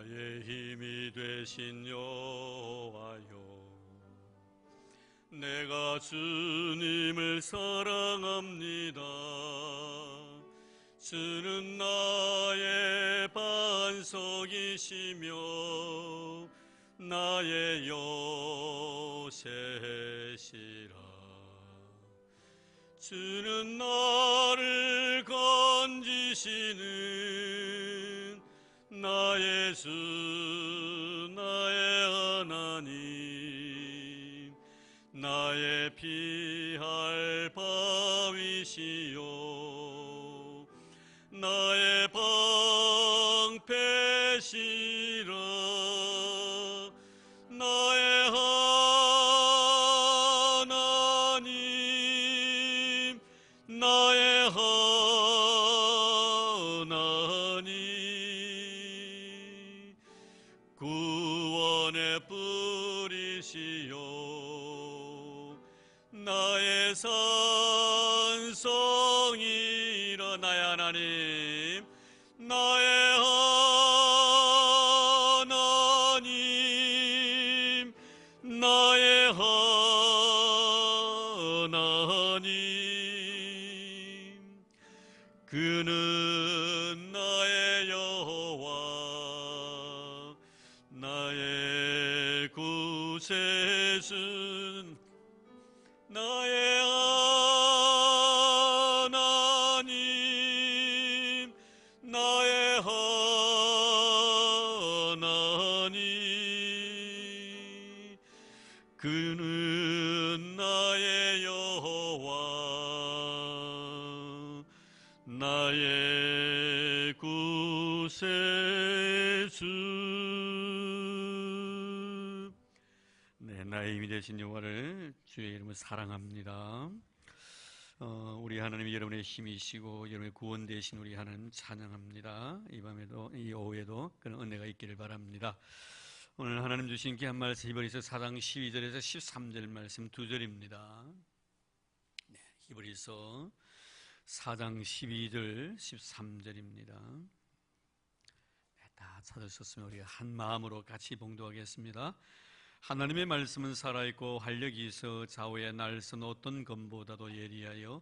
나의 힘이 되신 여호와여, 내가 주님을 사랑합니다. 주는 나의 반석이시며 나의 요새시라. 주는 나를 건지시는 나의 주, 나의 하나님, 나의 피할 바위시요 나의 방패시라. 나의 하나님, 나의 하나님, 구원의 뿌리시요 나의 산성이라. 나의 하나님, 나의 하나님, 나의 하나님, 그는 나의 여호와, 나의 구세주, 나의 하나님, 나의 하나님, 그는 나의 여호와, 나의 구세주. 네, 나의 힘이 되신 여호와를 주의 이름으로 사랑합니다. 우리 하나님이 여러분의 힘이시고 여러분의 구원 되신 우리 하나님 찬양합니다. 이 밤에도, 이 오후에도 그런 은혜가 있기를 바랍니다. 오늘 하나님 주신 귀한 말씀 히브리서 4장 12절에서 13절 말씀 2절입니다. 네, 히브리서 4장 12절 13절입니다. 네, 다 찾으셨으면 우리가 한 마음으로 같이 봉독하겠습니다. 하나님의 말씀은 살아있고 활력이 있어 좌우에 날선 어떤 검보다도 예리하여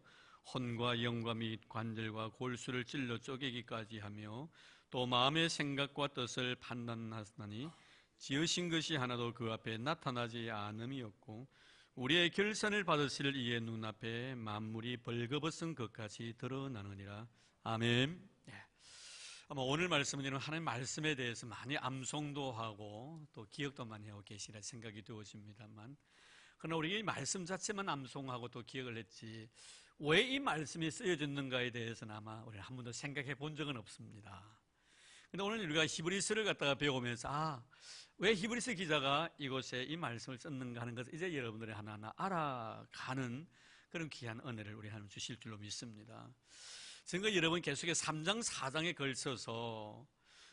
혼과 영과 및 관절과 골수를 찔러 쪼개기까지 하며 또 마음의 생각과 뜻을 판단하나니 지으신 것이 하나도 그 앞에 나타나지 않음이 없고 우리의 결산을 받으실 이의 눈앞에 만물이 벌거벗은 것까지 드러나느니라. 아멘. 아마 오늘 말씀은 하나님의 말씀에 대해서 많이 암송도 하고 또 기억도 많이 하고 계시라 생각이 되어집니다만, 그러나 우리가 이 말씀 자체만 암송하고 또 기억을 했지 왜 이 말씀이 쓰여졌는가에 대해서는 아마 우리는 한 번도 생각해 본 적은 없습니다. 그런데 오늘 우리가 히브리서를 갖다가 배우면서 왜 히브리서 기자가 이곳에 이 말씀을 썼는가 하는 것을 이제 여러분들이 하나하나 알아가는 그런 귀한 은혜를 우리 하나님 주실 줄로 믿습니다. 지금 여러분 계속해서 3장 4장에 걸쳐서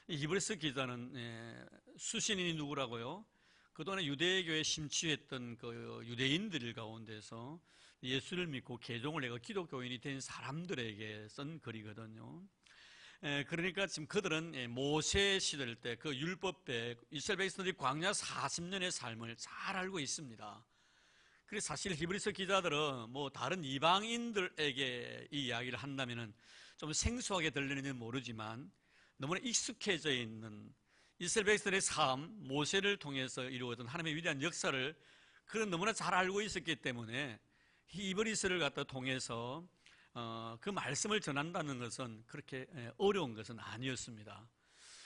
히브리서 기자는 수신인이 누구라고요? 그동안에 유대교에 심취했던 그 유대인들 가운데서 예수를 믿고 개종을 해서 기독교인이 된 사람들에게 쓴 글이거든요. 그러니까 지금 그들은 모세 시절 때 그 율법배 이스라엘 백성들이 광야 40년의 삶을 잘 알고 있습니다. 그래서 사실 히브리서 기자들은 뭐 다른 이방인들에게 이 이야기를 한다면은 좀 생소하게 들리는지 모르지만 너무나 익숙해져 있는 이스라엘 백성들의 삶, 모세를 통해서 이루어진 하나님의 위대한 역사를 그런 너무나 잘 알고 있었기 때문에 히브리서를 갖다 통해서 그 말씀을 전한다는 것은 그렇게 어려운 것은 아니었습니다.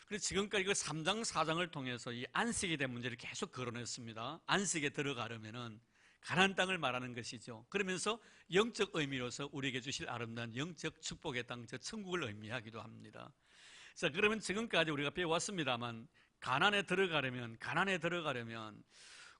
그래서 지금까지 그 3장 4장을 통해서 이 안식에 대한 문제를 계속 거론했습니다. 안식에 들어가려면은 가나안 땅을 말하는 것이죠. 그러면서 영적 의미로서 우리에게 주실 아름다운 영적 축복의 땅, 저 천국을 의미하기도 합니다. 자, 그러면 지금까지 우리가 배워왔습니다만 가나안에 들어가려면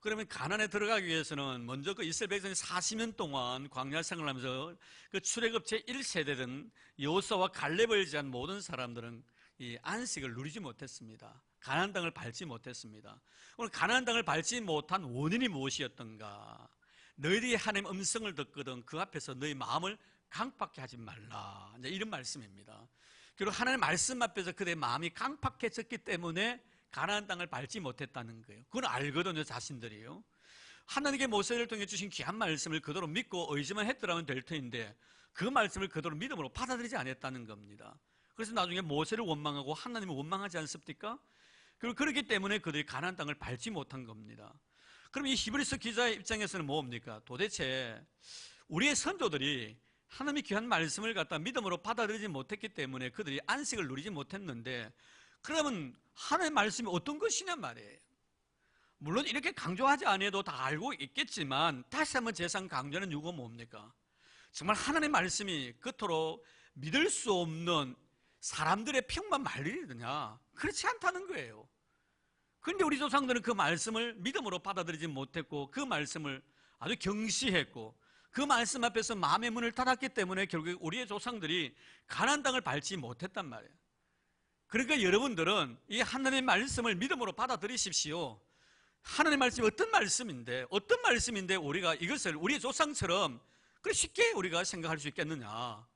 그러면 가나안에 들어가기 위해서는 먼저 그 이스라엘 백성이 40년 동안 광야 생활을 하면서 그 출애굽 제1세대든 여호수아와 갈렙을 제한 모든 사람들은 이 안식을 누리지 못했습니다. 가나안 땅을 밟지 못했습니다. 오늘 가나안 땅을 밟지 못한 원인이 무엇이었던가? 너희들이 하나님의 음성을 듣거든 그 앞에서 너희 마음을 강팍해 하지 말라. 이제 이런 말씀입니다. 그리고 하나님의 말씀 앞에서 그들의 마음이 강팍해졌기 때문에 가나안 땅을 밟지 못했다는 거예요. 그건 알거든요, 자신들이요. 하나님께 모세를 통해 주신 귀한 말씀을 그대로 믿고 의지만 했더라면 될 터인데 그 말씀을 그대로 믿음으로 받아들이지 않았다는 겁니다. 그래서 나중에 모세를 원망하고 하나님을 원망하지 않습니까? 그리고 그렇기 때문에 그들이 가나안 땅을 밟지 못한 겁니다. 그럼 이 히브리서 기자의 입장에서는 뭡니까? 도대체 우리의 선조들이 하나님의 귀한 말씀을 갖다 믿음으로 받아들이지 못했기 때문에 그들이 안식을 누리지 못했는데, 그러면 하나님의 말씀이 어떤 것이냐 말이에요. 물론 이렇게 강조하지 않아도 다 알고 있겠지만 다시 한번 재상 강조하는 이유가 뭡니까? 정말 하나님의 말씀이 그토록 믿을 수 없는 사람들의 평만 말리느냐? 그렇지 않다는 거예요. 그런데 우리 조상들은 그 말씀을 믿음으로 받아들이지 못했고 그 말씀을 아주 경시했고 그 말씀 앞에서 마음의 문을 닫았기 때문에 결국 우리의 조상들이 가나안 땅을 밟지 못했단 말이에요. 그러니까 여러분들은 이 하나님의 말씀을 믿음으로 받아들이십시오. 하나님의 말씀이 어떤 말씀인데 우리가 이것을 우리의 조상처럼 그렇게 쉽게 우리가 생각할 수 있겠느냐?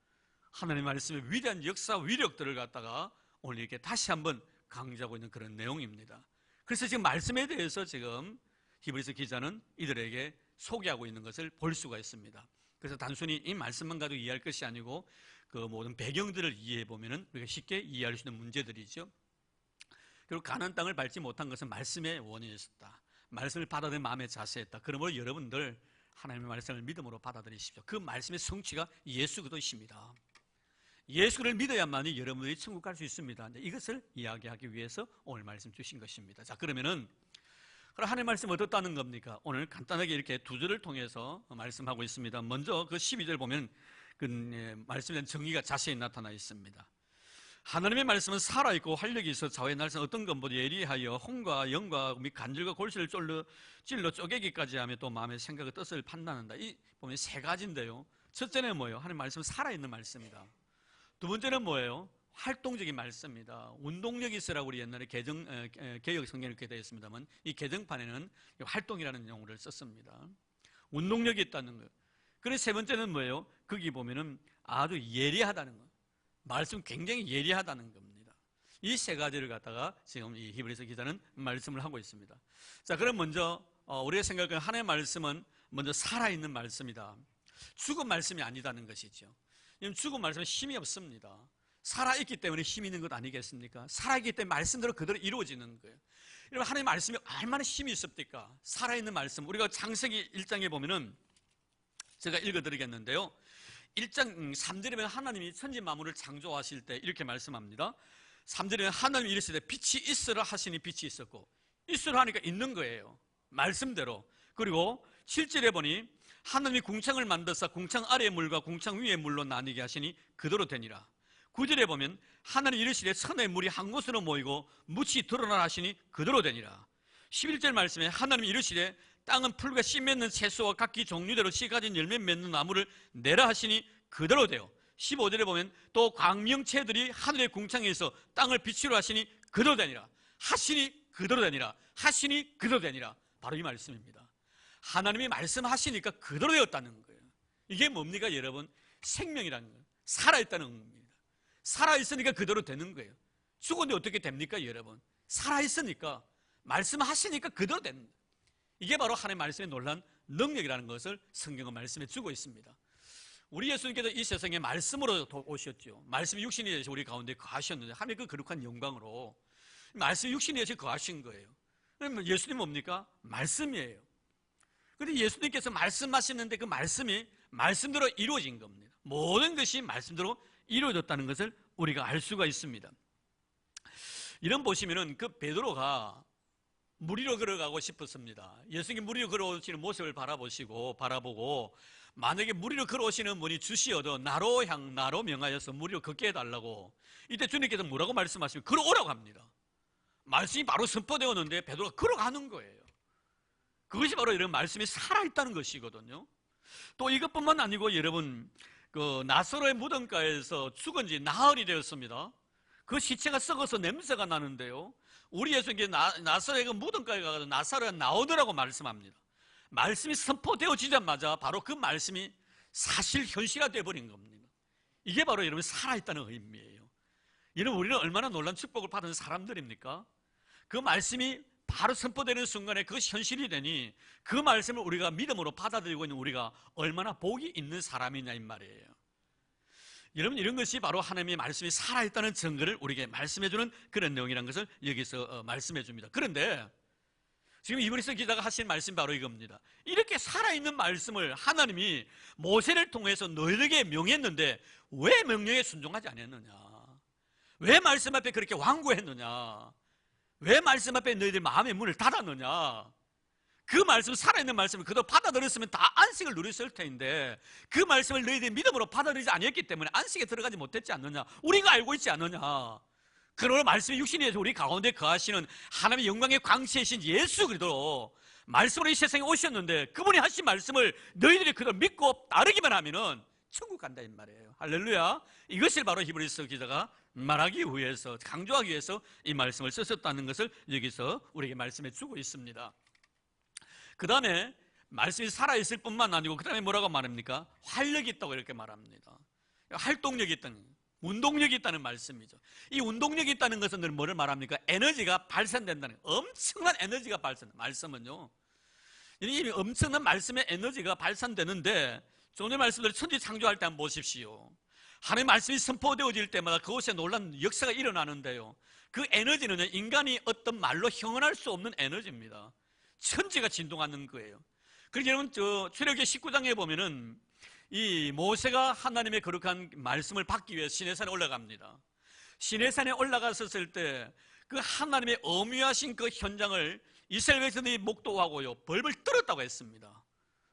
하나님의 말씀의 위대한 역사 위력들을 갖다가 오늘 이렇게 다시 한번 강조하고 있는 그런 내용입니다. 그래서 지금 말씀에 대해서 지금 히브리서 기자는 이들에게 소개하고 있는 것을 볼 수가 있습니다. 그래서 단순히 이 말씀만 가지고 이해할 것이 아니고 그 모든 배경들을 이해해 보면은 우리가 쉽게 이해할 수 있는 문제들이죠. 그리고 가나안 땅을 밟지 못한 것은 말씀의 원인이었다. 말씀을 받아들인 마음의 자세였다. 그러므로 여러분들 하나님의 말씀을 믿음으로 받아들이십시오. 그 말씀의 성취가 예수 그리스도이십니다. 예수를 믿어야만이 여러분들이 천국 갈 수 있습니다. 이것을 이야기하기 위해서 오늘 말씀 주신 것입니다. 자, 그럼 하나님의 말씀이 어떻다는 겁니까? 오늘 간단하게 이렇게 두 절을 통해서 말씀하고 있습니다. 먼저 그 12절 보면 그 말씀에 대한 정의가 자세히 나타나 있습니다. 하나님의 말씀은 살아있고 활력이 있어 좌우의 날선 어떤 것보다 예리하여 혼과 영과 및 간질과 골실을 찔러 쪼개기까지 하며 또 마음의 생각의 뜻을 판단한다. 이 보면 세 가지인데요. 첫째는 뭐예요? 하나님의 말씀은 살아있는 말씀이다. 두 번째는 뭐예요? 활동적인 말씀입니다. 운동력이 있으라고 우리 옛날에 개역 성경에 이렇게 되어 있습니다만 이 개정판에는 활동이라는 용어를 썼습니다. 운동력이 있다는 거예요. 그래서 세 번째는 뭐예요? 거기 보면은 아주 예리하다는 거. 말씀 굉장히 예리하다는 겁니다. 이 세 가지를 갖다가 지금 이 히브리서 기자는 말씀을 하고 있습니다. 자, 그럼 먼저 우리가 생각하는 하나님의 말씀은 먼저 살아있는 말씀이다. 죽은 말씀이 아니다는 것이죠. 죽은 말씀은 힘이 없습니다. 살아있기 때문에 힘이 있는 것 아니겠습니까? 살아있기 때문에 말씀대로 그대로 이루어지는 거예요. 여러분, 하나님의 말씀이 얼마나 힘이 있습니까? 살아있는 말씀. 우리가 창세기 1장에 보면은 제가 읽어드리겠는데요. 1장 3절에 보면 하나님이 천지 만물을 창조하실 때 이렇게 말씀합니다. 3절에 하나님이 이르시되 빛이 있으라 하시니 빛이 있었고, 있으라 하니까 있는 거예요. 말씀대로. 그리고 7절에 보니 하나님이 궁창을 만드사 궁창 아래의 물과 궁창 위의 물로 나뉘게 하시니 그대로 되니라. 9절에 보면 하나님 이르시되 천의 물이 한 곳으로 모이고 묻이 드러나라 하시니 그대로 되니라. 11절 말씀에 하나님 이르시되 땅은 풀과 씨 맺는 채소와 각기 종류대로 씨 가진 열매 맺는 나무를 내라 하시니 그대로 돼요. 15절에 보면 또 광명체들이 하늘의 궁창에서 땅을 빛으로 하시니 그대로 되니라. 하시니 그대로 되니라. 하시니 그대로 되니라. 바로 이 말씀입니다. 하나님이 말씀하시니까 그대로 되었다는 거예요. 이게 뭡니까 여러분? 생명이라는 거예요. 살아있다는 겁니다. 살아있으니까 그대로 되는 거예요. 죽었는데 어떻게 됩니까 여러분? 살아있으니까 말씀하시니까 그대로 되는 거예요. 이게 바로 하나님의 말씀의 놀라운 능력이라는 것을 성경은 말씀해 주고 있습니다. 우리 예수님께서 이 세상에 말씀으로 오셨죠. 말씀이 육신이 되셔서 우리 가운데 거하셨는데 하나님의 그 거룩한 영광으로 말씀이 육신이 되셔서 거하신 거예요. 그러면 예수님 뭡니까? 말씀이에요. 그런데 예수님께서 말씀하시는데 그 말씀이 말씀대로 이루어진 겁니다. 모든 것이 말씀대로 이루어졌다는 것을 우리가 알 수가 있습니다. 이런 보시면은 그 베드로가 물 위로 걸어가고 싶었습니다. 예수님이 물 위로 걸어오시는 모습을 바라보고 만약에 물 위로 걸어오시는 분이 주시어도 나로 명하여서 물 위로 걷게 해달라고, 이때 주님께서 뭐라고 말씀하시면 걸어오라고 합니다. 말씀이 바로 선포되었는데 베드로가 걸어가는 거예요. 그것이 바로 이런 말씀이 살아있다는 것이거든요. 또 이것뿐만 아니고 여러분, 그 나사로의 무덤가에서 죽은 지 나흘이 되었습니다. 그 시체가 썩어서 냄새가 나는데요, 우리 예수님께 나사로의 그 무덤가에 가서 나사로가 나오더라고 말씀합니다. 말씀이 선포되어지자마자 바로 그 말씀이 사실 현실화되어 버린 겁니다. 이게 바로 여러분 살아있다는 의미예요. 여러분, 우리는 얼마나 놀라운 축복을 받은 사람들입니까? 그 말씀이 바로 선포되는 순간에 그것이 현실이 되니 그 말씀을 우리가 믿음으로 받아들이고 있는 우리가 얼마나 복이 있는 사람이냐 이 말이에요. 여러분, 이런 것이 바로 하나님의 말씀이 살아있다는 증거를 우리에게 말씀해주는 그런 내용이라는 것을 여기서 말씀해줍니다. 그런데 지금 이브리서 기자가 하신 말씀이 바로 이겁니다. 이렇게 살아있는 말씀을 하나님이 모세를 통해서 너희에게 명했는데 왜 명령에 순종하지 않았느냐? 왜 말씀 앞에 그렇게 완고했느냐? 왜 말씀 앞에 너희들 마음의 문을 닫았느냐? 그 말씀, 살아있는 말씀을 그대로 받아들였으면 다 안식을 누렸을 텐데 그 말씀을 너희들이 믿음으로 받아들이지 않았기 때문에 안식에 들어가지 못했지 않느냐? 우리가 알고 있지 않느냐? 그러므로 말씀이 육신이 돼서 우리 가운데 거하시는 하나님의 영광의 광채이신 예수 그리스도 말씀으로 이 세상에 오셨는데 그분이 하신 말씀을 너희들이 그대로 믿고 따르기만 하면은 천국 간다 이 말이에요. 할렐루야. 이것을 바로 히브리서 기자가 말하기 위해서, 강조하기 위해서 이 말씀을 썼었다는 것을 여기서 우리에게 말씀해 주고 있습니다. 그 다음에 말씀이 살아있을 뿐만 아니고 그 다음에 뭐라고 말합니까? 활력이 있다고 이렇게 말합니다. 활동력이 있다는, 운동력이 있다는 말씀이죠. 이 운동력이 있다는 것은 뭐를 말합니까? 에너지가 발산된다는, 엄청난 에너지가 발산된다. 말씀은요, 이 엄청난 말씀의 에너지가 발산되는데 오늘 말씀대로 천지 창조할 때 한번 보십시오. 하나님의 말씀이 선포되어질 때마다 그곳에 놀라운 역사가 일어나는데요, 그 에너지는 인간이 어떤 말로 형언할 수 없는 에너지입니다. 천지가 진동하는 거예요. 그래서 여러분, 출애굽기 19장에 보면은 이 모세가 하나님의 거룩한 말씀을 받기 위해 시내산에 올라갑니다. 시내산에 올라갔었을 때 그 하나님의 어미하신 그 현장을 이스라엘 백성들이 목도하고요, 벌벌 떨었다고 했습니다.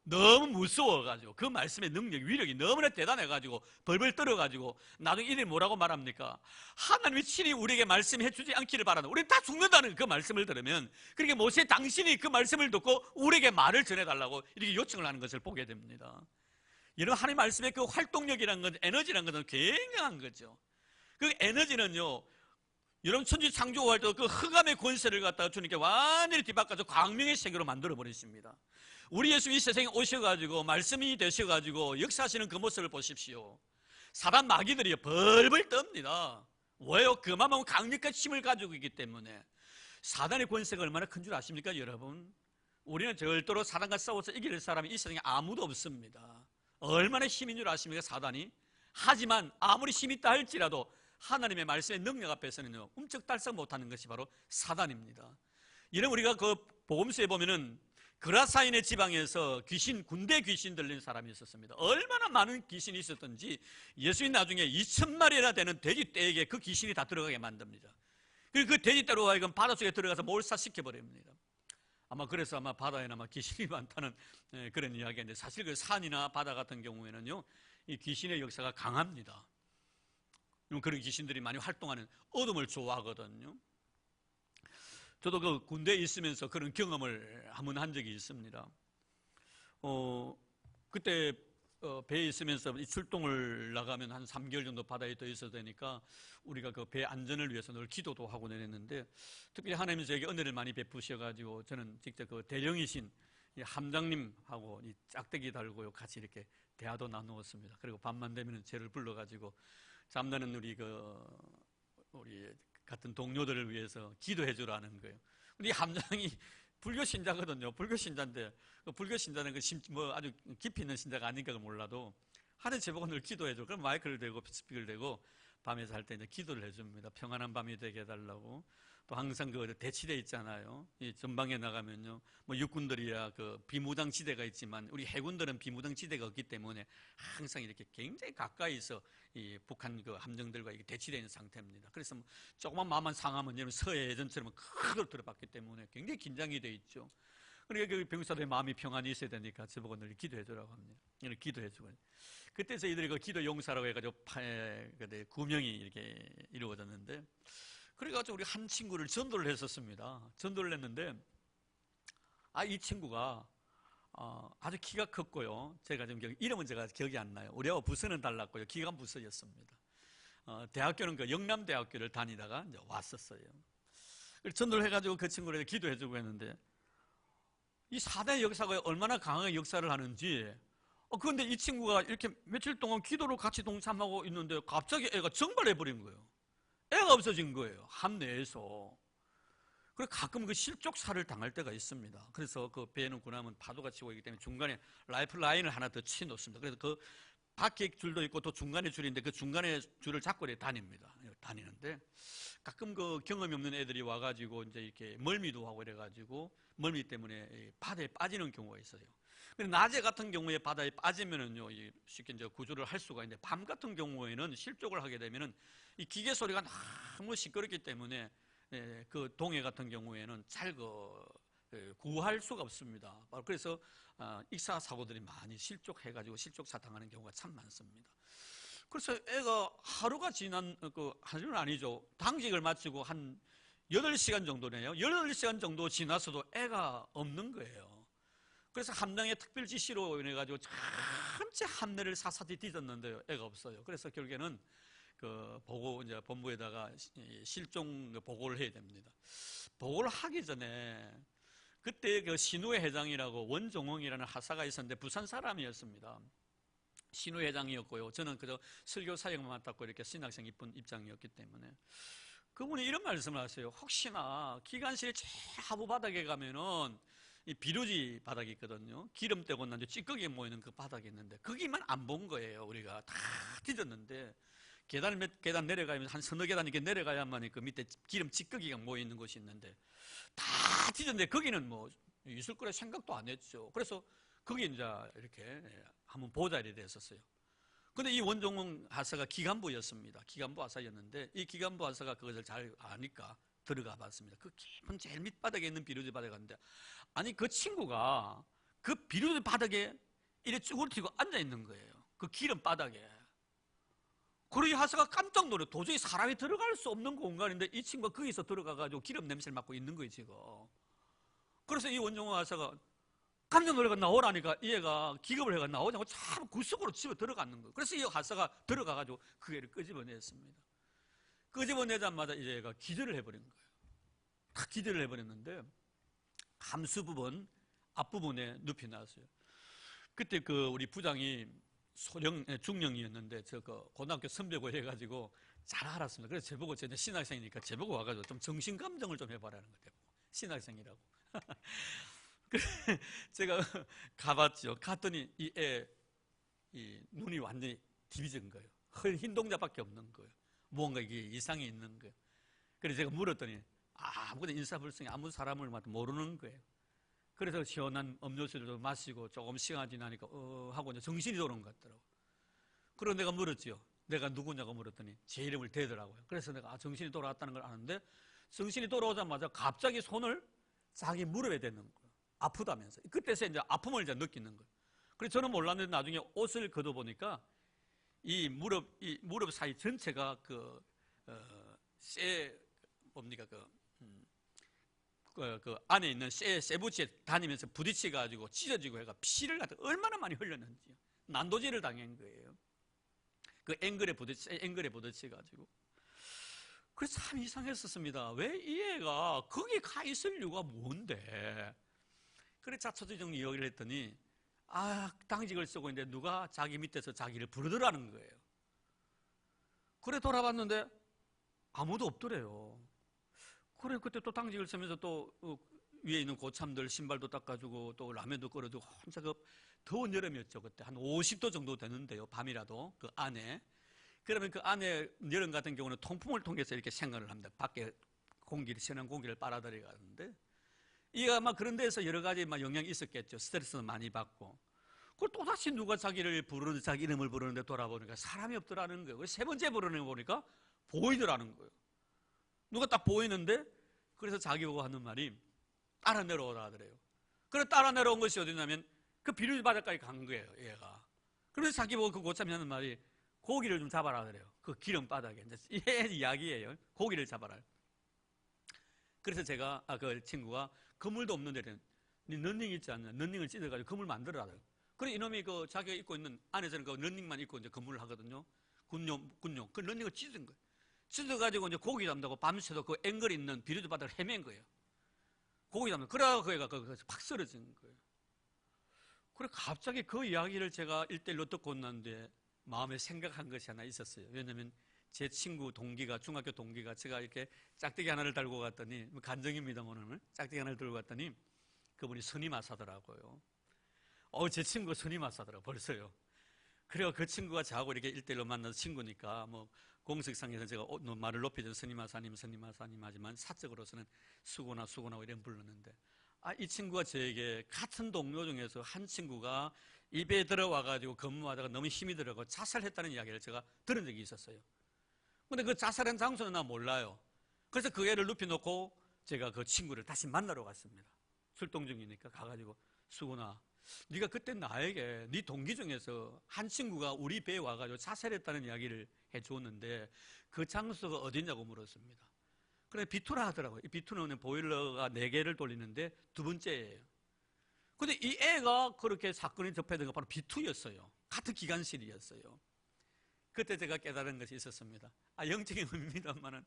너무 무서워가지고 그 말씀의 능력, 위력이 너무나 대단해가지고 벌벌 떨어가지고 나중에 이들이 뭐라고 말합니까? 하나님이 친히 우리에게 말씀해 주지 않기를 바란다. 우리는 다 죽는다는 그 말씀을 들으면, 그러니까 모세 당신이 그 말씀을 듣고 우리에게 말을 전해달라고 이렇게 요청을 하는 것을 보게 됩니다. 여러분, 하나님 말씀의 그 활동력이라는 건, 에너지라는 것은 굉장한 거죠. 그 에너지는요, 여러분 천지 창조할 때 그 흑암의 권세를 갖다가 주님께 완전히 뒤바꿔서 광명의 세계로 만들어 버리십니다. 우리 예수 이 세상에 오셔가지고 말씀이 되셔가지고 역사하시는 그 모습을 보십시오. 사단 마귀들이 벌벌 떱니다. 왜요? 그만큼 강력한 힘을 가지고 있기 때문에. 사단의 권세가 얼마나 큰 줄 아십니까 여러분? 우리는 절대로 사단과 싸워서 이길 사람이 이 세상에 아무도 없습니다. 얼마나 힘인 줄 아십니까 사단이? 하지만 아무리 힘이 있다 할지라도 하나님의 말씀의 능력 앞에서는요, 움쩍달싹 못하는 것이 바로 사단입니다. 이런 우리가 그 복음서에 보면은 그라사인의 지방에서 군대 귀신 들린 사람이 있었습니다. 얼마나 많은 귀신이 있었던지 예수님 나중에 2,000마리나 되는 돼지떼에게 그 귀신이 다 들어가게 만듭니다. 그리고 그 돼지떼로 하여금 바닷속에 들어가서 몰살시켜버립니다. 그래서 아마 바다에는 아마 귀신이 많다는 그런 이야기인데, 사실 그 산이나 바다 같은 경우에는요, 이 귀신의 역사가 강합니다. 그런 귀신들이 많이 활동하는, 어둠을 좋아하거든요. 저도 그 군대에 있으면서 그런 경험을 한번 한 적이 있습니다. 그때 배에 있으면서 이 출동을 나가면 한 3개월 정도 바다에 떠 있어야 되니까 우리가 그 배 안전을 위해서 늘 기도도 하고 내렸는데, 특별히 하나님이 저에게 은혜를 많이 베푸셔가지고 저는 직접 그 대령이신 이 함장님하고 이 짝대기 달고 같이 이렇게 대화도 나누었습니다. 그리고 밤만 되면 저를 불러가지고 잠자는 우리 같은 동료들을 위해서 기도해 주라는 거예요. 근데 이 함장이 불교 신자거든요. 불교 신자인데, 불교 신자는 아주 깊이 있는 신자가 아닌가 몰라도 하는 제보고 늘 기도해 줘. 그럼 마이크를 대고 스피커를 대고 밤에 잘 때 이제 기도를 해줍니다. 평안한 밤이 되게 해달라고. 또 항상 그 대치대 있잖아요. 이 전방에 나가면요, 육군들이야 그 비무장 지대가 있지만 우리 해군들은 비무장 지대가 없기 때문에 항상 이렇게 굉장히 가까이서 이 북한 그 함정들과 이게 대치되어 있는 상태입니다. 그래서 조그만 마음만 상하면 여러분 서해 예전처럼 크게 들어봤기 때문에 굉장히 긴장이 돼 있죠. 그러니까 그 병사들의 마음이 평안히 있어야 되니까 저보고 늘 기도해 주라고 합니다. 기도해 주고. 그때 저희들이 그 기도 용사라고 해가지고 9명이 이렇게 이루어졌는데, 그래가지고 우리 한 친구를 전도를 했었습니다. 전도를 했는데, 이 친구가 아주 키가 컸고요. 제가 지금 이름은 제가 기억이 안 나요. 우리하고 부서는 달랐고요. 키가 부서였습니다. 대학교는 그 영남대학교를 다니다가 이제 왔었어요. 전도를 해가지고 그 친구를 기도해주고 했는데, 이 사단의 역사가 얼마나 강하게 역사를 하는지. 그런데 이 친구가 이렇게 며칠 동안 기도로 같이 동참하고 있는데 갑자기 애가 정발해버린 거예요. 애가 없어진 거예요, 함 내에서. 그리고 가끔 그 실족사를 당할 때가 있습니다. 그래서 그 배에는 군함은 파도가 치고 있기 때문에 중간에 라이프 라인을 하나 더 치 놓습니다. 그래서 그 밖에 줄도 있고 또 중간에 줄인데 그 중간에 줄을 잡고 이렇게 다닙니다. 다니는데 가끔 그 경험이 없는 애들이 와가지고 이제 이렇게 멀미도 하고 이래가지고 멀미 때문에 바다에 빠지는 경우가 있어요. 근데 낮에 같은 경우에 바다에 빠지면은요, 쉽게 이제 구조를 할 수가 있는데 밤 같은 경우에는 실족을 하게 되면은 이 기계 소리가 너무 시끄럽기 때문에 그 동해 같은 경우에는 잘 구할 수가 없습니다. 그래서 익사 사고들이 많이 실족해가지고 실족사 당하는 경우가 참 많습니다. 그래서 애가 하루가 지난 하루는 아니죠. 당직을 마치고 한 8시간 정도네요. 8시간 정도 지나서도 애가 없는 거예요. 그래서 함량의 특별 지시로 인해 가지고 전체 함내를 사사디 뒤졌는데요, 애가 없어요. 그래서 결국에는 보고 이제 본부에다가 실종 보고를 해야 됩니다. 보고를 하기 전에 그때 그 신우회 회장이라고 원종홍이라는 하사가 있었는데 부산 사람이었습니다. 신우 회장이었고요. 저는 그저 설교 사역만 맡았고 이렇게 신학생 입장이었기 때문에 그분이 이런 말씀을 하세요. 혹시나 기관실 최하부 바닥에 가면은 이 비루지 바닥이 있거든요. 기름 떼고 난 뒤에 찌꺼기 모이는 그 바닥이 있는데 거기만 안 본 거예요. 우리가 다 뒤졌는데 계단 내려가면 한 서너 계단 이렇게 내려가야만 그 밑에 기름 찌꺼기가 모이는 곳이 있는데 다 뒤졌는데 거기는 뭐 있을 거라 생각도 안 했죠. 그래서 거기 이제 이렇게 한번 보자 이래 됐었어요. 근데 이 원종홍 하사가 기간부였습니다. 기간부 하사였는데 이 기간부 하사가 그것을 잘 아니까 들어가 봤습니다. 그 깊은 제일 밑바닥에 있는 비루지 바닥에 갔는데 아니 그 친구가 그 비루지 바닥에 이렇게 쭈그러뜨고 앉아 있는 거예요. 그 기름 바닥에. 그러니 하사가 깜짝 놀래. 도저히 사람이 들어갈 수 없는 공간인데 이 친구가 거기서 들어가가지고 기름 냄새를 맡고 있는 거예요 지금. 그래서 이 원종홍 하사가 깜짝 놀래가 나오라니까 이 애가 기겁을 해가 나오자고 참 구석으로 집어 들어가는 거예요. 그래서 이 하사가 들어가가지고 그 애를 끄집어냈습니다. 끄집어내자마자 이 애가 기절을 해버린 거예요. 딱 기절을 해버렸는데 함수 부분 앞부분에 눕히 나왔어요. 그때 그 우리 부장이 중령이었는데 저 고등학교 선배고 해가지고 잘 알았습니다. 그래서 저보고 저 신학생이니까 저보고 와가지고 좀 정신감정을 좀 해봐라는 거예요. 신학생이라고. 제가 가봤죠. 갔더니 이 눈이 완전히 뒤집은 거예요. 흰 동자밖에 없는 거예요. 무언가 이게 이상이 있는 거예요. 그래서 제가 물었더니 아무것도 인사불성이 아무 사람을 모르는 거예요. 그래서 시원한 음료수를 마시고 조금 시간이 지나니까 하고 이제 정신이 돌아온 것 같더라고요. 그리고 내가 물었죠. 내가 누구냐고 물었더니 제 이름을 대더라고요. 그래서 내가 정신이 돌아왔다는 걸 아는데 정신이 돌아오자마자 갑자기 손을 자기 무릎에 대는 거예요. 아프다면서. 그때서 이제 아픔을 이제 느끼는 거예요. 그래서 저는 몰랐는데 나중에 옷을 걷어보니까 이 무릎 사이 전체가 뭡니까 그 안에 있는 쇠붙이에 다니면서 부딪혀가지고 찢어지고 해가 피를 갖다 얼마나 많이 흘렸는지요. 난도질을 당한 거예요. 그 앵글에 부딪혀가지고. 그래서 참 이상했었습니다. 왜 이 애가 거기 가 있을 이유가 뭔데? 그래 자초지종 이야기를 했더니 당직을 쓰고 있는데 누가 자기 밑에서 자기를 부르더라는 거예요. 그래 돌아봤는데 아무도 없더래요. 그래 그때 또 당직을 쓰면서 또 위에 있는 고참들 신발도 닦아주고 또 라면도 끓여주고 혼자 그 더운 여름이었죠. 그때 한 50도 정도 되는데요. 밤이라도 그 안에. 그러면 그 안에 여름 같은 경우는 통풍을 통해서 이렇게 생활을 합니다. 밖에 시원한 공기를 빨아들여가는데 이게 아마 그런 데서 여러 가지 영향이 있었겠죠. 스트레스는 많이 받고. 그걸 또다시 누가 자기 이름을 부르는데 돌아보니까 사람이 없더라는 거예요. 세 번째 부르는 거 보니까 보이더라는 거예요. 누가 딱 보이는데 그래서 자기 보고 하는 말이 따라 내려오라 하더래요. 그래 따라 내려온 것이 어디냐면 그 비루지 바닥까지 간 거예요. 얘가. 그래서 자기 보고 그 고참이 하는 말이 고기를 좀 잡아라 그래요. 그 기름 바닥에. 이제 이야기예요. 고기를 잡아라. 그래서 제가 그 친구가 그물도 없는 데는 런닝 있지 않냐. 런닝을 찢어가지고 그물 만들어라. 그래 이놈이 자기가 입고 있는 안에서는 그 런닝만 입고 이제 그물을 하거든요. 군용. 그 런닝을 찢은 거예요. 찢어가지고 이제 고기 잡는다고 밤새도 그 앵글 있는 비루지 바닥을 헤맨 거예요. 고기 잡는. 그래가 그 애가 거기서 팍 쓰러진 거예요. 그래 갑자기 그 이야기를 제가 1:1로 듣고 났는데 마음에 생각한 것이 하나 있었어요. 왜냐하면 제 친구 동기가, 중학교 동기가 제가 이렇게 짝대기 하나를 달고 갔더니, 간증입니다만은 짝대기 하나를 들고 갔더니 그분이 스님하사더라고요. 제 친구가 스님하사더라고요, 벌써요. 그래요. 그 친구가 저하고 이렇게 1대1로 만나서 친구니까 공식상에서 제가 말을 높이던 스님하사님 하지만 사적으로서는 수고나 이런 불렀는데, 이 친구가 저에게 같은 동료 중에서 한 친구가 입에 들어와가지고 근무하다가 너무 힘이 들어가고 자살했다는 이야기를 제가 들은 적이 있었어요. 근데 그 자살한 장소는 나 몰라요. 그래서 그 애를 눕혀놓고 제가 그 친구를 다시 만나러 갔습니다. 출동 중이니까 가가지고, 수고나, 네가 그때 나에게 네 동기 중에서 한 친구가 우리 배에 와가지고 자살했다는 이야기를 해줬는데 그 장소가 어디냐고 물었습니다. 그래, 비투라 하더라고요. 이 비투는 보일러가 4개를 돌리는데 2번째예요. 근데 이 애가 그렇게 사건이 접해진 건 바로 비투였어요. 같은 기관실이었어요. 그때 제가 깨달은 것이 있었습니다. 영적인 의미입니다만은,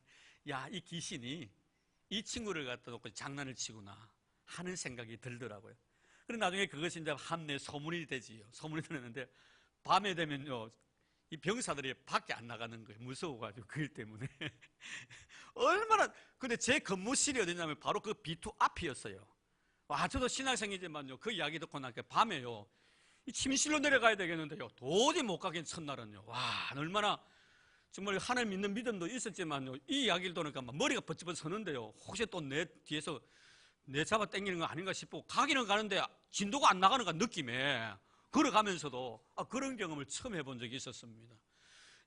이 귀신이 이 친구를 갖다 놓고 장난을 치구나 하는 생각이 들더라고요. 그리고 나중에 그것이 이제 함내 소문이 되지요. 소문이 되는데 밤에 되면요, 이 병사들이 밖에 안 나가는 거예요. 무서워가지고 그 일 때문에. 얼마나. 근데 제 근무실이 어디냐면 바로 그 비투 앞이었어요. 저도 신학생이지만요, 그 이야기 듣고 나니까 밤에요, 이 침실로 내려가야 되겠는데요, 도저히 못 가긴 첫날은요. 얼마나 정말 하나님 믿는 믿음도 있었지만요, 이 이야기를 들으니까 머리가 번쩍 서는데요, 혹시 또 내 뒤에서 내 잡아 당기는 거 아닌가 싶고 가기는 가는데 진도가 안 나가는 거 느낌에 걸어가면서도 그런 경험을 처음 해본 적이 있었습니다.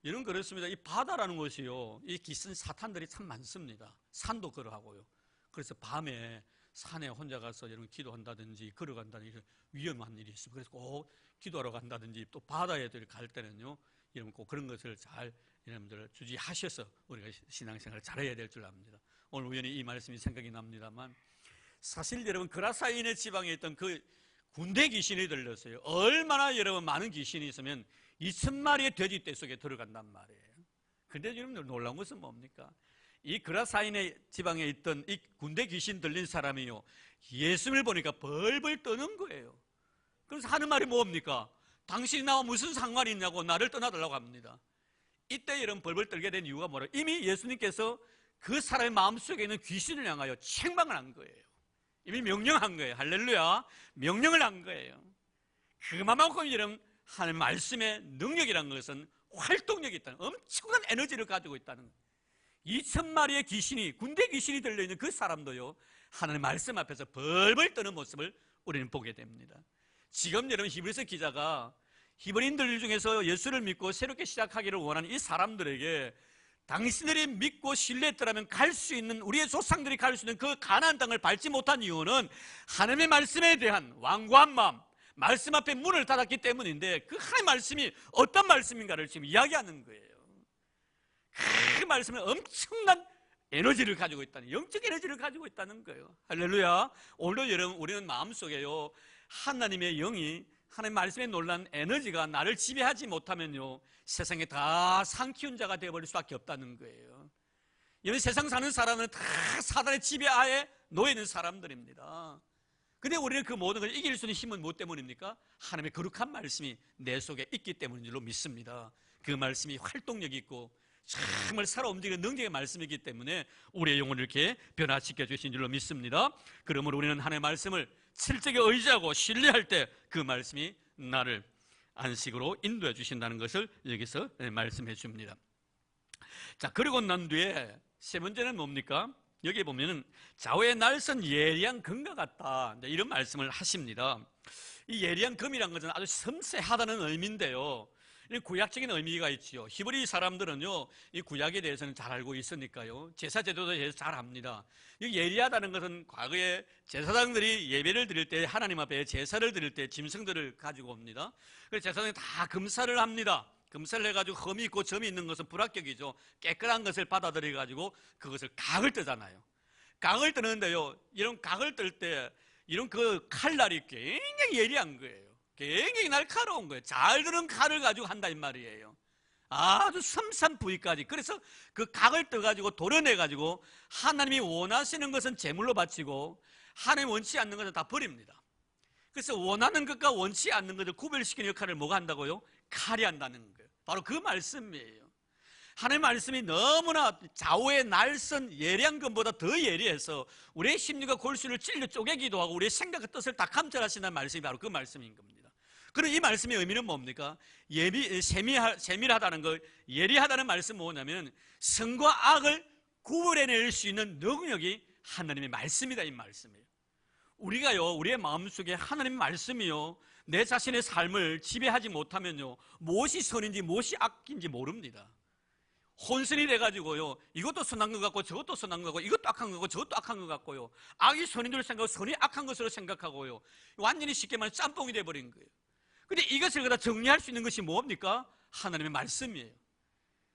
이런 그렇습니다. 이 바다라는 것이요, 이 기승 사탄들이 참 많습니다. 산도 그러하고요. 그래서 밤에 산에 혼자 가서 여러분 기도한다든지 걸어간다든지 위험한 일이 있습니다. 그래서 꼭 기도하러 간다든지 또 바다에 갈 때는요, 여러분 꼭 그런 것을 잘 여러분들 주지하셔서 우리가 신앙생활을 잘해야 될 줄 압니다. 오늘 우연히 이 말씀이 생각이 납니다만, 사실 여러분 그라사인의 지방에 있던 그 군대 귀신이 들렸어요. 얼마나 여러분 많은 귀신이 있으면 2,000마리의 돼지 떼 속에 들어간단 말이에요. 근데 여러분 놀라운 것은 뭡니까? 이 그라사인의 지방에 있던 이 군대 귀신 들린 사람이요, 예수님을 보니까 벌벌 떠는 거예요. 그래서 하는 말이 뭡니까? 당신이 나와 무슨 상관이 있냐고 나를 떠나달라고 합니다. 이때 이런 벌벌 떨게 된 이유가 뭐라? 이미 예수님께서 그 사람의 마음속에 있는 귀신을 향하여 책망을 한 거예요. 이미 명령한 거예요. 할렐루야. 명령을 한 거예요. 그만큼 여러분 하나님 말씀의 능력이라는 것은 활동력이 있다는, 엄청난 에너지를 가지고 있다는 거예요. 2,000마리의 귀신이, 군대 귀신이 들려있는 그 사람도요, 하나님 말씀 앞에서 벌벌 떠는 모습을 우리는 보게 됩니다. 지금 여러분 히브리서 기자가 히브리인들 중에서 예수를 믿고 새롭게 시작하기를 원하는 이 사람들에게 당신들이 믿고 신뢰했더라면 갈 수 있는, 우리의 조상들이 갈 수 있는 그 가나안 땅을 밟지 못한 이유는 하나님의 말씀에 대한 완고한 마음, 말씀 앞에 문을 닫았기 때문인데, 그 하나님의 말씀이 어떤 말씀인가를 지금 이야기하는 거예요. 그 말씀은 엄청난 에너지를 가지고 있다는, 영적 에너지를 가지고 있다는 거예요. 할렐루야. 오늘도 여러분 우리는 마음속에요, 하나님의 영이, 하나님의 말씀에 놀란 에너지가 나를 지배하지 못하면요, 세상에 다 상키운 자가 되어버릴 수밖에 없다는 거예요. 여러분 세상 사는 사람은 다 사단의 지배하에 놓여있는 사람들입니다. 근데 우리는 그 모든 걸 이길 수 있는 힘은 무엇 때문입니까? 하나님의 거룩한 말씀이 내 속에 있기 때문인 줄로 믿습니다. 그 말씀이 활동력이 있고 정말 살아 움직이는 능력의 말씀이기 때문에 우리의 영혼을 이렇게 변화시켜 주신 줄로 믿습니다. 그러므로 우리는 하나님의 말씀을 실제에 의지하고 신뢰할 때 그 말씀이 나를 안식으로 인도해 주신다는 것을 여기서 말씀해 줍니다. 자, 그리고 난 뒤에 세 번째는 뭡니까? 여기 보면은 좌우의 날선 예리한 금과 같다, 이런 말씀을 하십니다. 이 예리한 금이란 것은 아주 섬세하다는 의미인데요, 구약적인 의미가 있지요. 히브리 사람들은요, 이 구약에 대해서는 잘 알고 있으니까요, 제사 제도에 대해서 잘 압니다. 이 예리하다는 것은 과거에 제사장들이 예배를 드릴 때, 하나님 앞에 제사를 드릴 때 짐승들을 가지고 옵니다. 그래서 제사장이 다 금사를 합니다. 금사를 해가지고 흠이 있고 점이 있는 것은 불합격이죠. 깨끗한 것을 받아들여가지고 그것을 각을 뜨잖아요. 각을 뜨는데요, 이런 각을 뜰 때 이런 그 칼날이 굉장히 예리한 거예요. 굉장히 날카로운 거예요. 잘 드는 칼을 가지고 한다 이 말이에요. 아주 섬세한 부위까지. 그래서 그 각을 떠가지고 도려내가지고 하나님이 원하시는 것은 제물로 바치고 하나님이 원치 않는 것은 다 버립니다. 그래서 원하는 것과 원치 않는 것을 구별시키는 역할을 뭐가 한다고요? 칼이 한다는 거예요. 바로 그 말씀이에요. 하나님의 말씀이 너무나 좌우의 날선 예리한 것보다 더 예리해서 우리의 심리가 골수를 찔러 쪼개기도 하고 우리의 생각과 뜻을 다 감찰하신다는 말씀이 바로 그 말씀인 겁니다. 그럼 이 말씀의 의미는 뭡니까? 세밀하다는 거, 예리하다는 말씀은 뭐냐면 선과 악을 구분해낼 수 있는 능력이 하나님의 말씀이다, 이 말씀이에요. 우리가요, 우리의 마음속에 하나님의 말씀이요, 내 자신의 삶을 지배하지 못하면요, 무엇이 선인지 무엇이 악인지 모릅니다. 혼선이 돼가지고요, 이것도 선한 것 같고 저것도 선한 것 같고 이것도 악한 것 같고 저것도 악한 것 같고요, 악이 선인 줄 생각하고 선이 악한 것으로 생각하고요, 완전히 쉽게 말해 짬뽕이 돼버린 거예요. 근데 이것을 갖다 정리할 수 있는 것이 뭡니까? 하나님의 말씀이에요.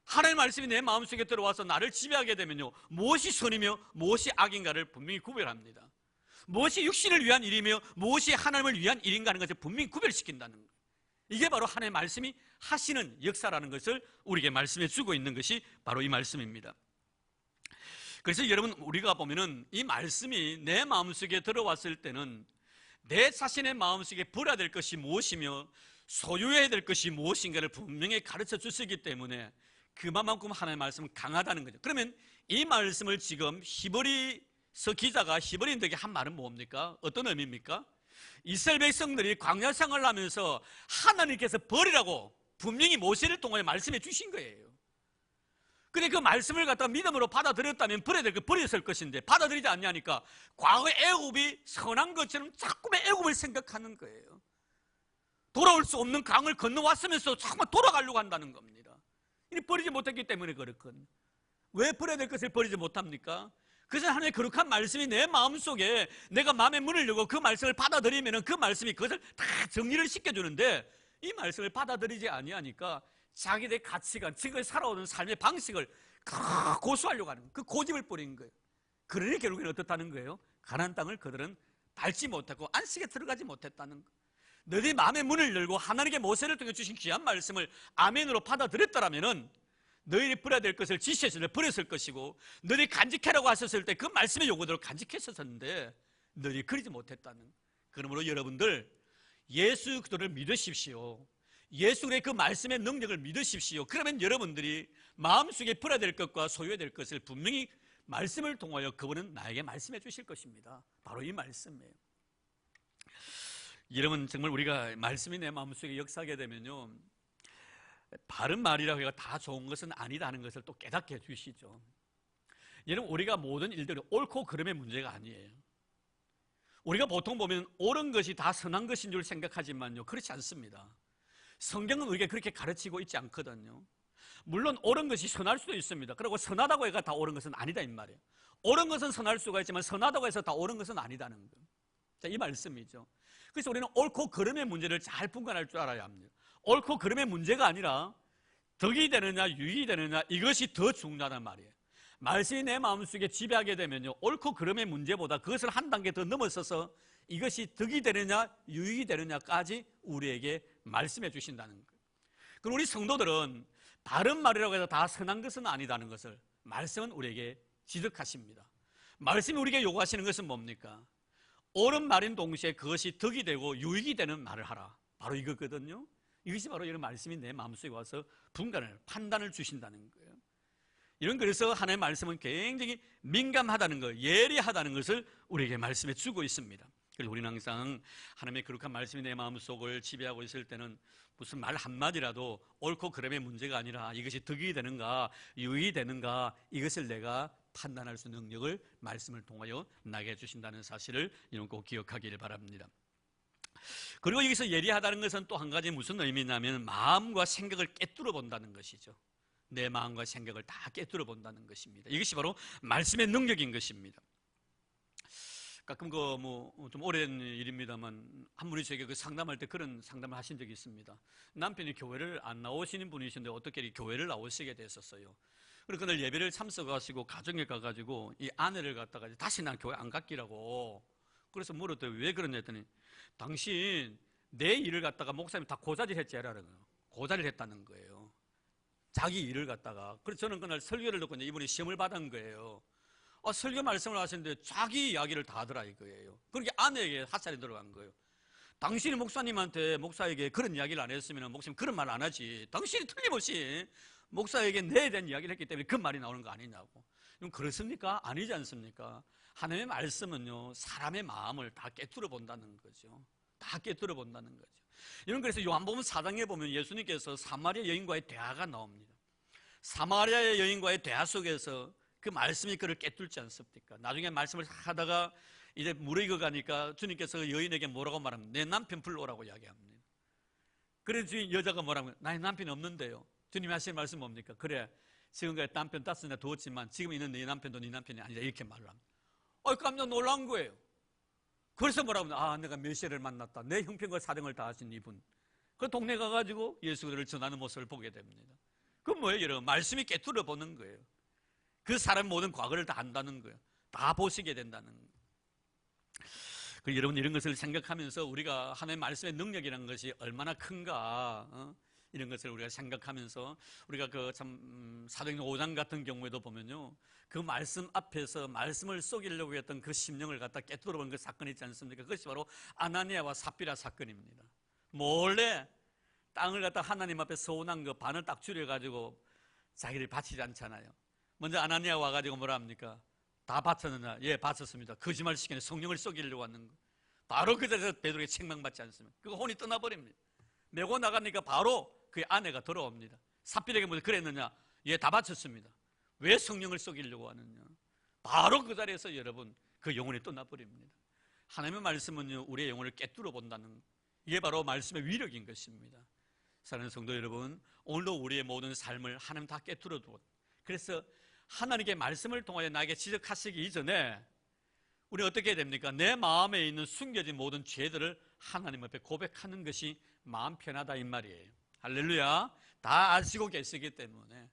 하나님의 말씀이 내 마음속에 들어와서 나를 지배하게 되면요, 무엇이 선이며 무엇이 악인가를 분명히 구별합니다. 무엇이 육신을 위한 일이며 무엇이 하나님을 위한 일인가 하는 것을 분명히 구별시킨다는 거예요. 이게 바로 하나님의 말씀이 하시는 역사라는 것을 우리에게 말씀해 주고 있는 것이 바로 이 말씀입니다. 그래서 여러분, 우리가 보면은 이 말씀이 내 마음속에 들어왔을 때는 내 자신의 마음속에 버려야 될 것이 무엇이며 소유해야 될 것이 무엇인가를 분명히 가르쳐 주시기 때문에 그만큼 하나님의 말씀은 강하다는 거죠. 그러면 이 말씀을 지금 히브리서 기자가 히브리인들에게 한 말은 뭡니까? 어떤 의미입니까? 이스라엘 백성들이 광야 생활을 하면서 하나님께서 버리라고 분명히 모세를 통해 말씀해 주신 거예요. 근데 그 말씀을 갖다가 믿음으로 받아들였다면 버려야 될 거 버렸을 것인데 받아들이지 않냐니까 과거 애굽이 선한 것처럼 자꾸만 애굽을 생각하는 거예요. 돌아올 수 없는 강을 건너왔으면서 자꾸만 돌아가려고 한다는 겁니다. 이 버리지 못했기 때문에 그렇거든요. 왜 버려야 될 것을 버리지 못합니까? 그래서 하나님의 거룩한 말씀이 내 마음속에 내가 마음의 문을 열고 그 말씀을 받아들이면 그 말씀이 그것을 다 정리를 시켜주는데 이 말씀을 받아들이지 아니하니까 자기들의 가치관, 지금 살아오는 삶의 방식을 고수하려고 하는 거예요. 그 고집을 뿌린 거예요. 그러니 결국에는 어떻다는 거예요? 가나안 땅을 그들은 밟지 못했고 안식에 들어가지 못했다는 거예요. 너희 마음의 문을 열고 하나님께 모세를 통해 주신 귀한 말씀을 아멘으로 받아들였더라면 너희들이 버려야 될 것을 지시했을 때 버렸을 것이고 너희들이 간직하라고 하셨을 때 그 말씀의 요구대로 간직했었는데 너희들이 그러지 못했다는 거예요. 그러므로 여러분들 예수 그리스도를 믿으십시오. 예수 그리스도의 그 말씀의 능력을 믿으십시오. 그러면 여러분들이 마음속에 버려야 될 것과 소유해야 될 것을 분명히 말씀을 통하여 그분은 나에게 말씀해 주실 것입니다. 바로 이 말씀이에요. 여러분, 정말 우리가 말씀이 내 마음속에 역사하게 되면요, 바른 말이라고 해서 다 좋은 것은 아니다 하는 것을 또 깨닫게 해주시죠. 여러분, 우리가 모든 일들이 옳고 그름의 문제가 아니에요. 우리가 보통 보면 옳은 것이 다 선한 것인 줄 생각하지만요, 그렇지 않습니다. 성경은 우리가 그렇게 가르치고 있지 않거든요. 물론 옳은 것이 선할 수도 있습니다. 그리고 선하다고 해서 다 옳은 것은 아니다 이 말이에요. 옳은 것은 선할 수가 있지만 선하다고 해서 다 옳은 것은 아니다는 거예요. 자, 이 말씀이죠. 그래서 우리는 옳고 그름의 문제를 잘 분간할 줄 알아야 합니다. 옳고 그름의 문제가 아니라 덕이 되느냐 유익이 되느냐 이것이 더 중요하단 말이에요. 말씀이 내 마음속에 지배하게 되면요, 옳고 그름의 문제보다 그것을 한 단계 더 넘어서서 이것이 덕이 되느냐 유익이 되느냐까지 우리에게 말씀해 주신다는 거예요. 그럼 우리 성도들은 바른 말이라고 해서 다 선한 것은 아니다는 것을 말씀은 우리에게 지적하십니다. 말씀이 우리에게 요구하시는 것은 뭡니까? 옳은 말인 동시에 그것이 덕이 되고 유익이 되는 말을 하라. 바로 이거거든요. 이것이 바로 이런 말씀이 내 마음속에 와서 분간을, 판단을 주신다는 거예요. 이런, 그래서 하나님의 말씀은 굉장히 민감하다는 것, 예리하다는 것을 우리에게 말씀해 주고 있습니다. 그래서 우리는 항상 하나님의 거룩한 말씀이 내 마음속을 지배하고 있을 때는 무슨 말 한마디라도 옳고 그름의 문제가 아니라 이것이 덕이 되는가 유익이 되는가 이것을 내가 판단할 수 있는 능력을 말씀을 통하여 나게 해주신다는 사실을 이런 꼭 기억하기를 바랍니다. 그리고 여기서 예리하다는 것은 또 한 가지 무슨 의미냐면 마음과 생각을 꿰뚫어 본다는 것이죠. 내 마음과 생각을 다 꿰뚫어 본다는 것입니다. 이것이 바로 말씀의 능력인 것입니다. 가끔 좀 오랜 일입니다만 한 분이 저에게 그 상담할 때 그런 상담을 하신 적이 있습니다. 남편이 교회를 안 나오시는 분이신데 어떻게 교회를 나오시게 됐었어요. 그래서 그날 예배를 참석하시고 가정에 가가지고 이 아내를 갖다가 다시 난 교회 안 갔기라고. 그래서 물었더니 왜 그러냐 했더니 당신 내 일을 갖다가 목사님 다 고자질 했지라는 거예요. 고자질 했다는 거예요. 자기 일을 갖다가. 그래서 저는 그날 설교를 듣고 이분이 시험을 받은 거예요. 설교 말씀을 하시는데 자기 이야기를 다 하더라 이거예요. 그렇게 아내에게 핫살이 들어간 거예요. 당신이 목사님한테, 목사에게 그런 이야기를 안 했으면 목사님 그런 말 안 하지. 당신이 틀림없이 목사에게 내에 대한 이야기를 했기 때문에 그 말이 나오는 거 아니냐고. 그럼 그렇습니까? 아니지 않습니까? 하나님의 말씀은요, 사람의 마음을 다 깨트려 본다는 거죠. 다 깨트려 본다는 거죠. 여러분, 그래서 요한복음 4장에 보면 예수님께서 사마리아 여인과의 대화가 나옵니다. 사마리아 여인과의 대화 속에서 그 말씀이 그를 깨뚫지 않습니까? 나중에 말씀을 하다가 이제 무르익어 가니까 주님께서 여인에게 뭐라고 말합니까? 내 남편 불러오라고 이야기합니다. 그래서 여자가 뭐라고 합니까? 나의 남편이 없는데요. 주님이 하신 말씀 뭡니까? 그래, 지금까지 남편 5나 두었지만 지금 있는 네 남편도 네 남편이 아니다, 이렇게 말을 합니다. 깜짝 놀란 거예요. 그래서 뭐라고 합니까? 내가 메시아를 만났다. 내 형편과 사정을 다 하신 이분. 그 동네 가가지고 예수 그리스도를 전하는 모습을 보게 됩니다. 그건 뭐예요, 여러분? 말씀이 깨뚫어 보는 거예요. 그 사람 모든 과거를 다 안다는 거예요. 다 보시게 된다는 거예요. 여러분, 이런 것을 생각하면서 우리가 하나님의 말씀의 능력이라는 것이 얼마나 큰가, 이런 것을 우리가 생각하면서 우리가 사도행전 5장 같은 경우에도 보면요, 그 말씀 앞에서 말씀을 속이려고 했던 그 심령을 갖다 깨뜨려 보는 그 사건이 있지 않습니까? 그것이 바로 아나니아와 삽비라 사건입니다. 몰래 땅을 갖다 하나님 앞에 서운한 거 반을 딱 줄여가지고 자기를 바치지 않잖아요. 먼저 아나니아 와가지고 뭐라 합니까? 다 바쳤느냐? 예, 바쳤습니다. 거짓말 시키네. 성령을 속이려고 하는 거. 바로 그 자리에서 베드로에게 책망받지 않습니다. 그거 혼이 떠나버립니다. 메고 나가니까 바로 그의 아내가 돌아옵니다. 삽비에게 먼저 그랬느냐? 예, 다 바쳤습니다. 왜 성령을 속이려고 하느냐? 바로 그 자리에서 여러분, 그 영혼이 떠나버립니다. 하나님의 말씀은요, 우리의 영혼을 깨뚫어 본다는, 이게 바로 말씀의 위력인 것입니다. 사랑하는 성도 여러분, 오늘도 우리의 모든 삶을 하나님 다 깨뚫어 두고, 그래서 하나님께 말씀을 통하여 나에게 지적하시기 이전에 우리 어떻게 해야 됩니까? 내 마음에 있는 숨겨진 모든 죄들을 하나님 앞에 고백하는 것이 마음 편하다, 이 말이에요. 할렐루야. 다 아시고 계시기 때문에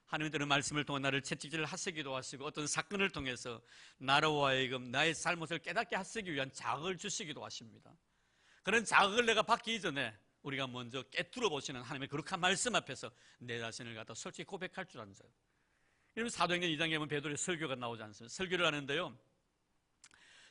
하나님께서는 말씀을 통해 나를 채찍질 하시기도 하시고, 어떤 사건을 통해서 나로 하여금 나의 잘못을 깨닫게 하시기 위한 자극을 주시기도 하십니다. 그런 자극을 내가 받기 이전에 우리가 먼저 깨뚫어 보시는 하나님의 거룩한 말씀 앞에서 내 자신을 갖다 솔직히 고백할 줄 아는 자예요. 여러분, 사도행전 2장에 보면 베드로의 설교가 나오지 않습니까? 설교를 하는데요,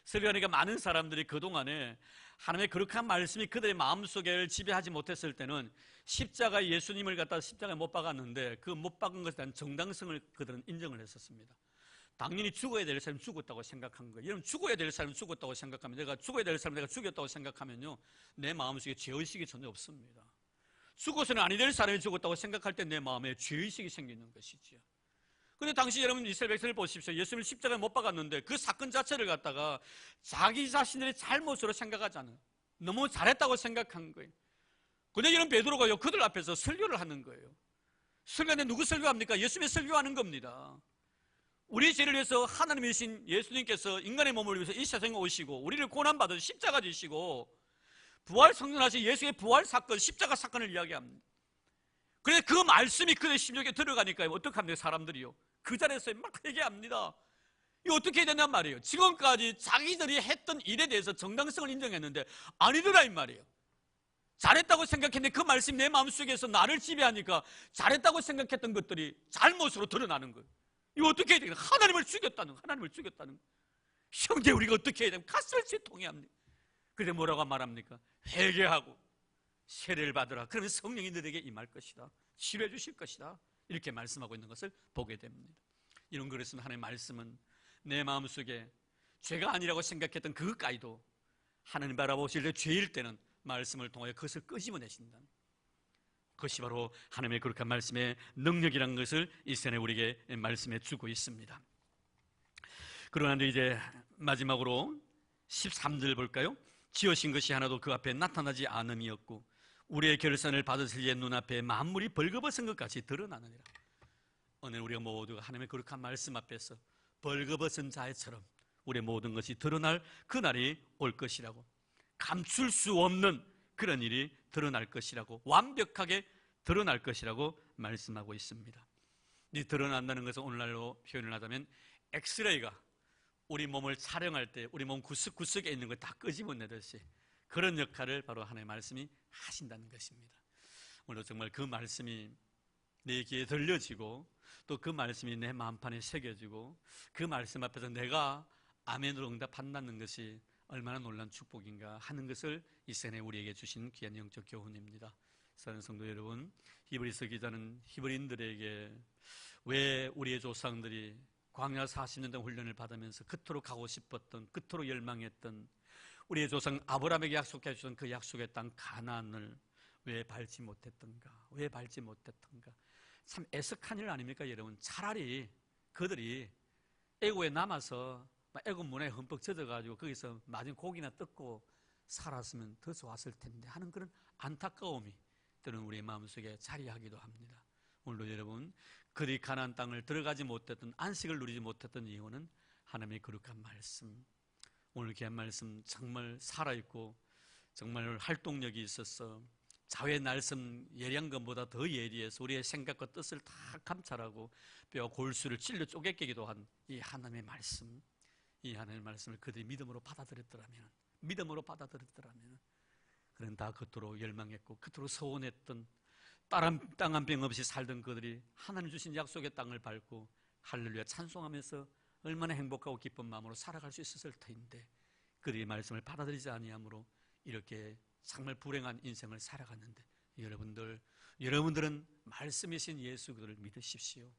설교하니까 많은 사람들이 그동안에 하나님의 거룩한 말씀이 그들의 마음속에 지배하지 못했을 때는 십자가에 예수님을 갖다 십자가에 못 박았는데 그 못 박은 것에 대한 정당성을 그들은 인정을 했었습니다. 당연히 죽어야 될 사람이 죽었다고 생각한 거예요. 여러분, 죽어야 될 사람이 죽었다고 생각하면, 내가 죽어야 될 사람 내가 죽였다고 생각하면요, 내 마음속에 죄의식이 전혀 없습니다. 죽어서는 아니 될 사람이 죽었다고 생각할 때 내 마음에 죄의식이 생기는 것이지요. 근데 당시 여러분 이스라엘 백성을 보십시오. 예수님을 십자가에 못 박았는데 그 사건 자체를 갖다가 자기 자신들의 잘못으로 생각하지 않아요. 너무 잘했다고 생각한 거예요. 근데 이런 베드로가요, 그들 앞에서 설교를 하는 거예요. 설교하는데 누구 설교합니까? 예수님의 설교하는 겁니다. 우리 죄를 위해서 하나님이신 예수님께서 인간의 몸을 위해서 이 세상에 오시고 우리를 고난받아 십자가 지시고 부활 성전하신 예수의 부활 사건, 십자가 사건을 이야기합니다. 그래서 그 말씀이 그의 심령에 들어가니까 어떻게 합니까? 사람들이요, 그 자리에서 막 회개합니다. 이거 어떻게 해야 되냔 말이에요. 지금까지 자기들이 했던 일에 대해서 정당성을 인정했는데 아니더라, 이 말이에요. 잘했다고 생각했는데 그 말씀이 내 마음속에서 나를 지배하니까 잘했다고 생각했던 것들이 잘못으로 드러나는 거예요. 이거 어떻게 해야 되겠나? 하나님을 죽였다는 거, 하나님을 죽였다는 거. 형제, 우리가 어떻게 해야 되면 가슴을 치통해야 합니다. 그래 뭐라고 말합니까? 회개하고 세례를 받으라. 그러면 성령이 너에게 임할 것이다, 치료해 주실 것이다, 이렇게 말씀하고 있는 것을 보게 됩니다. 이런 그랬으면 하나님의 말씀은 내 마음속에 죄가 아니라고 생각했던 그것까지도 하나님 바라보실 때 죄일 때는 말씀을 통하여 그것을 끄집어내신다. 그것이 바로 하나님의 거룩한 말씀의 능력이라는 것을 이 시간에 우리에게 말씀해 주고 있습니다. 그러나 이제 마지막으로 13절 볼까요? 지으신 것이 하나도 그 앞에 나타나지 않음이었고 우리의 결산을 받으실 예 눈앞에 만물이 벌거벗은 것같이 드러나느니라. 오늘 우리가 모두가 하나님의 거룩한 말씀 앞에서 벌거벗은 자처럼 우리의 모든 것이 드러날 그날이 올 것이라고, 감출 수 없는 그런 일이 드러날 것이라고, 완벽하게 드러날 것이라고 말씀하고 있습니다. 이 드러난다는 것은 오늘날로 표현을 하자면 엑스레이가 우리 몸을 촬영할 때 우리 몸 구석구석에 있는 걸 다 끄집어내듯이 그런 역할을 바로 하나님의 말씀이 하신다는 것입니다. 오늘 정말 그 말씀이 내 귀에 들려지고 또 그 말씀이 내 마음판에 새겨지고 그 말씀 앞에서 내가 아멘으로 응답한다는 것이 얼마나 놀라운 축복인가 하는 것을 이 시간에 우리에게 주신 귀한 영적 교훈입니다. 사랑하는 성도 여러분, 히브리서 기자는 히브리인들에게 왜 우리의 조상들이 광야 40년 동안 훈련을 받으면서 그토록 가고 싶었던, 그토록 열망했던 우리의 조상 아브라함에게 약속해 주신 그 약속의 땅 가나안을 왜 밟지 못했던가? 왜 밟지 못했던가? 참 애석한 일 아닙니까, 여러분? 차라리 그들이 애고에 남아서 애고 문에 흠뻑 젖어가지고 거기서 맞은 고기나 뜯고 살았으면 더 좋았을 텐데 하는 그런 안타까움이 때로는 우리의 마음속에 자리하기도 합니다. 오늘도 여러분, 그들이 가나안 땅을 들어가지 못했던, 안식을 누리지 못했던 이유는 하나님의 거룩한 말씀, 오늘 귀한 말씀 정말 살아있고 정말 활동력이 있어서 자외 날섬 예리한 것보다 더 예리해서 우리의 생각과 뜻을 다 감찰하고 뼈와 골수를 찔러 쪼개기도 한 이 하나님의 말씀, 이 하나님의 말씀을 그들이 믿음으로 받아들였더라면, 그는 다 그토록 열망했고 그토록 소원했던 땅 한 평 없이 살던 그들이 하나님 주신 약속의 땅을 밟고 할렐루야 찬송하면서 얼마나 행복하고 기쁜 마음으로 살아갈 수 있었을 터인데 그들이 말씀을 받아들이지 아니함으로 이렇게 정말 불행한 인생을 살아갔는데, 여러분들은 말씀이신 예수 그들을 믿으십시오.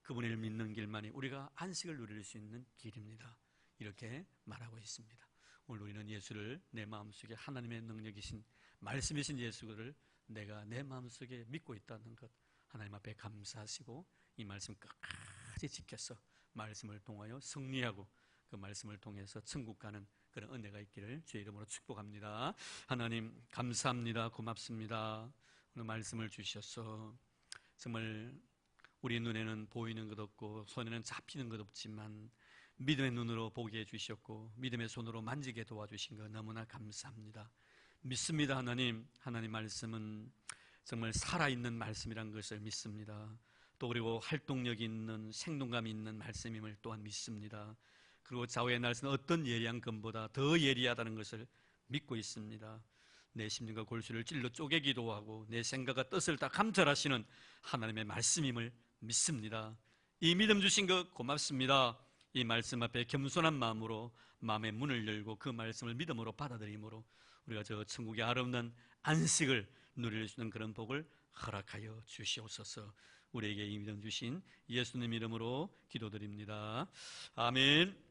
그분을 믿는 길만이 우리가 안식을 누릴 수 있는 길입니다. 이렇게 말하고 있습니다. 오늘 우리는 예수를 내 마음속에 하나님의 능력이신 말씀이신 예수 그들을 내가 내 마음속에 믿고 있다는 것 하나님 앞에 감사하시고 이 말씀 끝까지 지켜서 말씀을 통하여 승리하고 그 말씀을 통해서 천국 가는 그런 은혜가 있기를 주의 이름으로 축복합니다. 하나님 감사합니다. 고맙습니다. 오늘 말씀을 주셔서 정말 우리 눈에는 보이는 것 없고 손에는 잡히는 것 없지만 믿음의 눈으로 보게 해주셨고 믿음의 손으로 만지게 도와주신 것 너무나 감사합니다. 믿습니다. 하나님 말씀은 정말 살아있는 말씀이란 것을 믿습니다. 또 그리고 활동력 있는 생동감 있는 말씀임을 또한 믿습니다. 그리고 좌우의 날씨는 어떤 예리한 것보다 더 예리하다는 것을 믿고 있습니다. 내 심령과 골수를 찔러 쪼개기도 하고 내 생각과 뜻을 다 감찰하시는 하나님의 말씀임을 믿습니다. 이 믿음 주신 것 고맙습니다. 이 말씀 앞에 겸손한 마음으로 마음의 문을 열고 그 말씀을 믿음으로 받아들임으로 우리가 저 천국의 아름다운 안식을 누릴 수 있는 그런 복을 허락하여 주시옵소서. 우리에게 이 믿음 주신 예수님 이름으로 기도드립니다. 아멘.